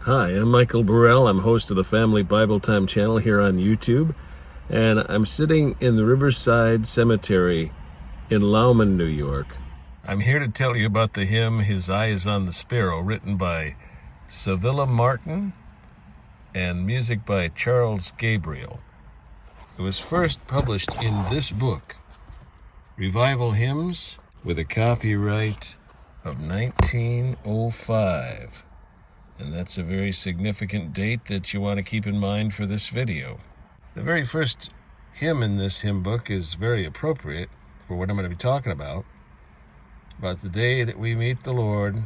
Hi, I'm Michael Burrell. I'm host of the Family Bible Time channel here on YouTube, and I'm sitting in the Riverside Cemetery in Lauman, New York. I'm here to tell you about the hymn, His Eye is on the Sparrow, written by Sevilla Martin and music by Charles Gabriel. It was first published in this book, Revival Hymns, with a copyright of 1905. And that's a very significant date that you want to keep in mind for this video. The very first hymn in this hymn book is very appropriate for what I'm going to be talking about the day that we meet the Lord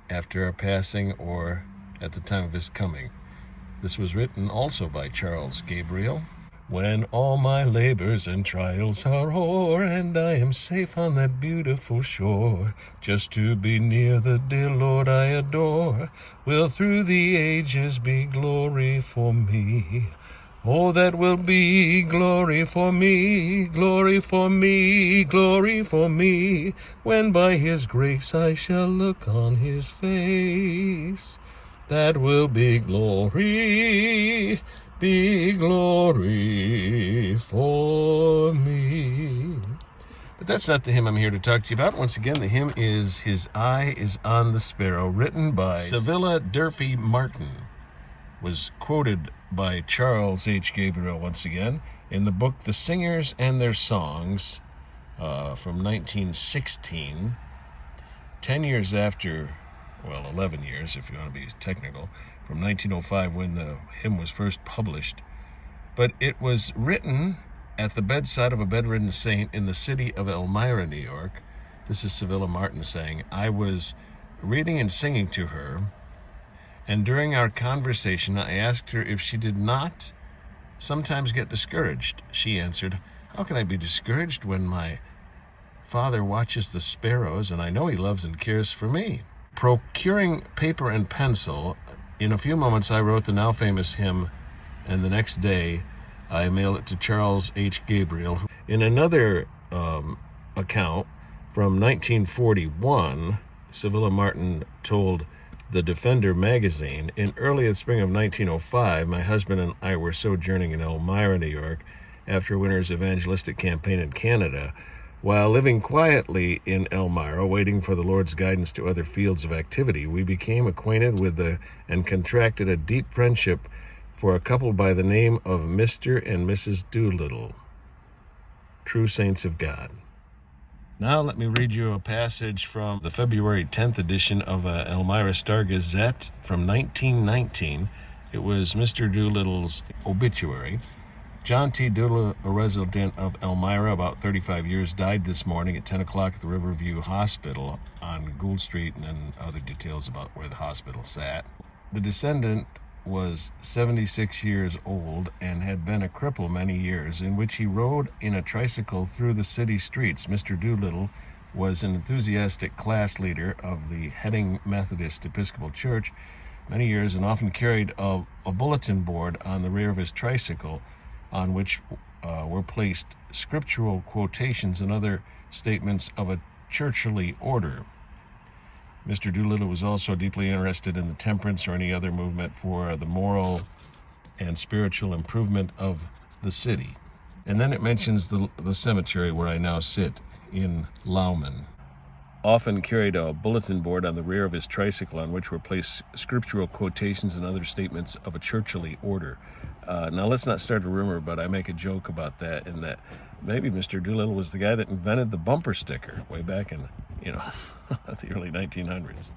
after our passing or at the time of His coming. This was written also by Charles Gabriel. When all my labors and trials are o'er, and I am safe on that beautiful shore, just to be near the dear Lord I adore, will through the ages be glory for me. Oh, that will be glory for me, glory for me, glory for me, when by His grace I shall look on His face. That will be glory for me. But that's not the hymn I'm here to talk to you about. Once again, the hymn is His Eye is on the Sparrow, written by Sevilla Durfee Martin. Was quoted by Charles H. Gabriel once again in the book The Singers and Their Songs from 1916, 10 years after, 11 years if you want to be technical, from 1905 when the hymn was first published. But it was written at the bedside of a bedridden saint in the city of Elmira, New York. This is Sevilla Martin saying, I was reading and singing to her, and during our conversation I asked her if she did not sometimes get discouraged. She answered, how can I be discouraged when my Father watches the sparrows and I know He loves and cares for me? Procuring paper and pencil, in a few moments I wrote the now famous hymn, and the next day I mailed it to Charles H. Gabriel. In another account from 1941, Sevilla Martin told the Defender magazine, in early spring of 1905, my husband and I were sojourning in Elmira, New York, after a winter's evangelistic campaign in Canada. While living quietly in Elmira, waiting for the Lord's guidance to other fields of activity, we became acquainted with and contracted a deep friendship for a couple by the name of Mr. and Mrs. Doolittle, true saints of God. Now let me read you a passage from the February 10th edition of Elmira Star Gazette from 1919. It was Mr. Doolittle's obituary. John T. Doolittle, a resident of Elmira, about 35 years, died this morning at 10 o'clock at the Riverview Hospital on Gould Street, and then other details about where the hospital sat. The descendant was 76 years old and had been a cripple many years, in which he rode in a tricycle through the city streets. Mr. Doolittle was an enthusiastic class leader of the Heading Methodist Episcopal Church many years, and often carried a bulletin board on the rear of his tricycle on which were placed scriptural quotations and other statements of a churchly order. Mr. Doolittle was also deeply interested in the temperance or any other movement for the moral and spiritual improvement of the city. And then it mentions the cemetery where I now sit in Lauman. Often carried a bulletin board on the rear of his tricycle on which were placed scriptural quotations and other statements of a churchly order. Now let's not start a rumor, but I make a joke about that, in that maybe Mr. Doolittle was the guy that invented the bumper sticker way back in, the early 1900s.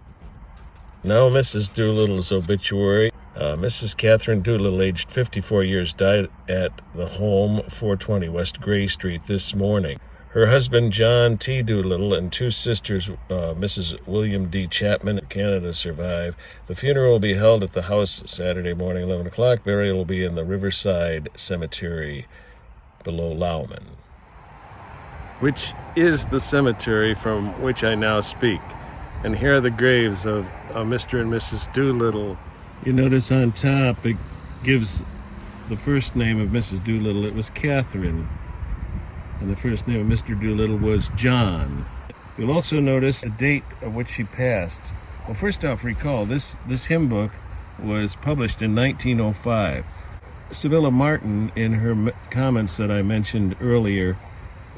Now Mrs. Doolittle's obituary. Mrs. Catherine Doolittle, aged 54 years, died at the home 420 West Gray Street this morning. Her husband, John T. Doolittle, and two sisters, Mrs. William D. Chapman of Canada, survive. The funeral will be held at the house Saturday morning, 11 o'clock. Burial will be in the Riverside Cemetery below Lauman, which is the cemetery from which I now speak. And here are the graves of Mr. and Mrs. Doolittle. You notice on top it gives the first name of Mrs. Doolittle. It was Catherine. And the first name of Mr. Doolittle was John. You'll also notice the date of which she passed, Well, first off, recall, this hymn book was published in 1905. Sevilla Martin, in her comments that I mentioned earlier,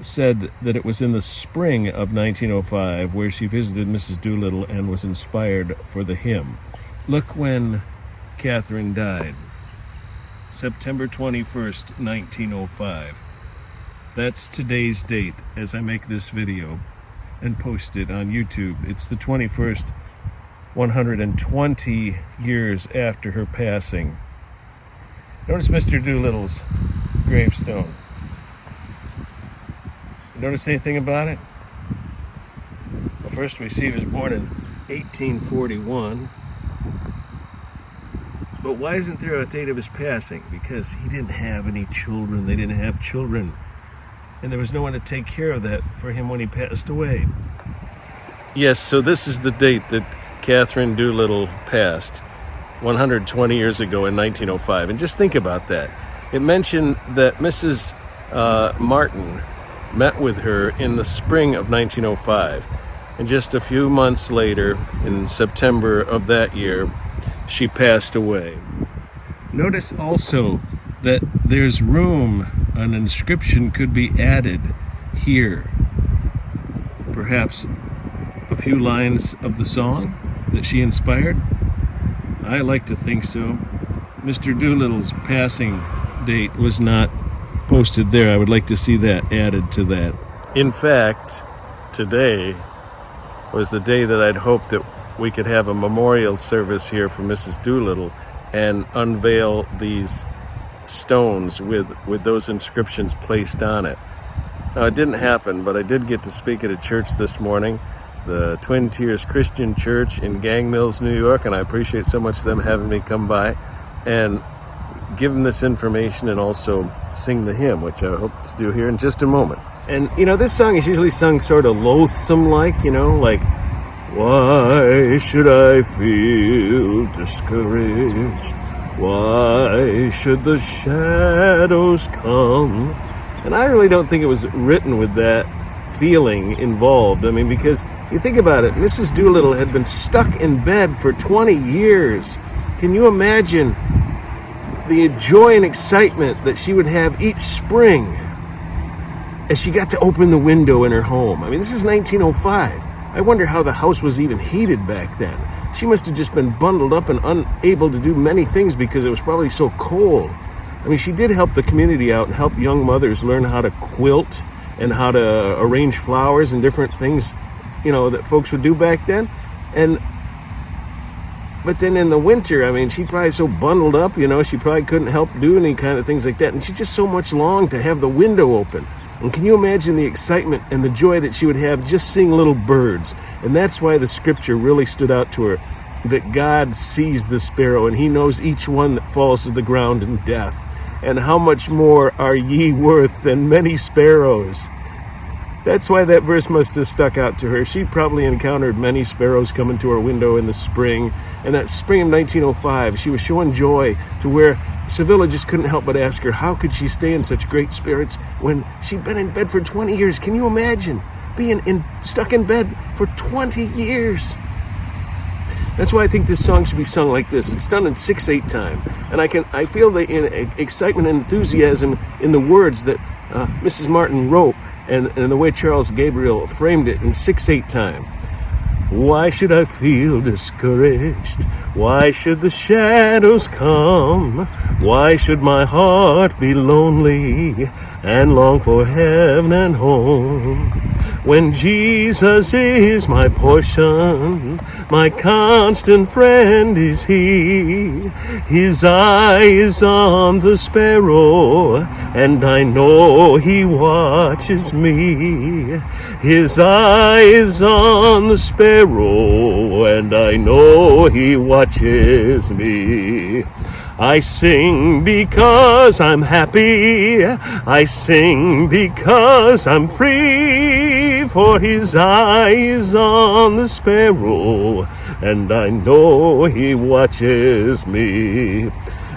said that it was in the spring of 1905 where she visited Mrs. Doolittle and was inspired for the hymn. Look when Catherine died. September 21st, 1905. That's today's date as I make this video and post it on YouTube. It's the 21st, 120 years after her passing. Notice Mr. Doolittle's gravestone. You notice anything about it? Well, first we see he was born in 1841. But why isn't there a date of his passing? Because he didn't have any children. They didn't have children. And there was no one to take care of that for him when he passed away. Yes, so this is the date that Catherine Doolittle passed, 120 years ago in 1905. And just think about that. It mentioned that Mrs. Martin met with her in the spring of 1905. And just a few months later, in September of that year, she passed away. Notice also that there's room, an inscription could be added here. Perhaps a few lines of the song that she inspired? I like to think so. Mr. Doolittle's passing date was not posted there. I would like to see that added to that. In fact, today was the day that I'd hoped that we could have a memorial service here for Mrs. Doolittle and unveil these stones with those inscriptions placed on it. Now, it didn't happen, but I did get to speak at a church this morning, the Twin Tiers Christian Church in Gang Mills, New York, and I appreciate so much them having me come by and give them this information and also sing the hymn, which I hope to do here in just a moment. And, this song is usually sung sort of loathsome-like, like, why should I feel discouraged? Why should the shadows come? And I really don't think it was written with that feeling involved. I mean, because you think about it, Mrs. Doolittle had been stuck in bed for 20 years. Can you imagine the joy and excitement that she would have each spring as she got to open the window in her home? I mean, this is 1905. I wonder how the house was even heated back then. She must have just been bundled up and unable to do many things because it was probably so cold. I mean, she did help the community out and help young mothers learn how to quilt and how to arrange flowers and different things, that folks would do back then. But then in the winter, I mean, she probably so bundled up, she probably couldn't help do any kind of things like that. And she just so much longed to have the window open. And can you imagine the excitement and the joy that she would have just seeing little birds? And that's why the scripture really stood out to her, that God sees the sparrow and he knows each one that falls to the ground in death. And how much more are ye worth than many sparrows? That's why that verse must have stuck out to her. She probably encountered many sparrows coming to her window in the spring. And that spring of 1905, she was showing joy to where Sevilla just couldn't help but ask her, how could she stay in such great spirits when she'd been in bed for 20 years? Can you imagine being stuck in bed for 20 years? That's why I think this song should be sung like this. It's done in 6/8 time. And I feel the excitement and enthusiasm in the words that Mrs. Martin wrote and the way Charles Gabriel framed it in 6/8 time. Why should I feel discouraged? Why should the shadows come? Why should my heart be lonely and long for heaven and home? When Jesus is my portion, my constant friend is he. His eye is on the sparrow, and I know he watches me. His eye is on the sparrow, and I know he watches me. I sing because I'm happy. I sing because I'm free. For his eye is on the sparrow, and I know he watches me.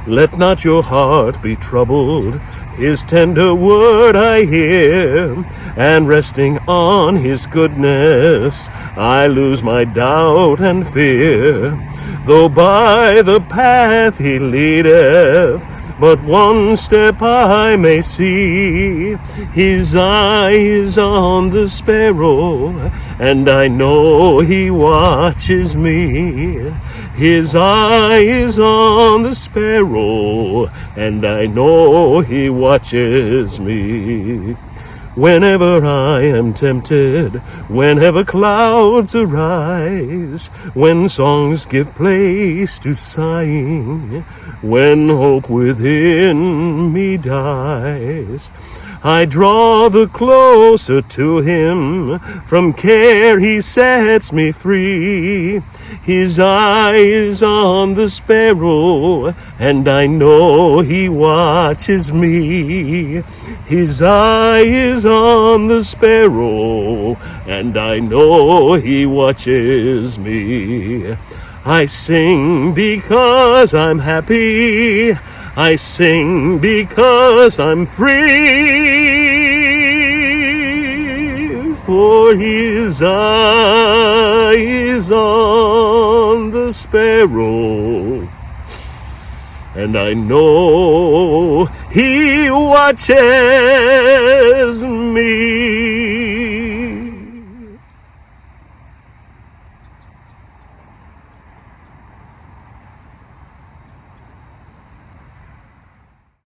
Let not your heart be troubled. His tender word I hear, and resting on his goodness, I lose my doubt and fear. Though by the path he leadeth, but one step I may see. His eye is on the sparrow, and I know he watches me. His eye is on the sparrow, and I know he watches me. Whenever I am tempted, whenever clouds arise, when songs give place to sighing, when hope within me dies, I draw the closer to him, from care he sets me free. His eye is on the sparrow, and I know he watches me. His eye is on the sparrow, and I know he watches me. I sing because I'm happy. I sing because I'm free. For his eye is on the sparrow, and I know he watches me.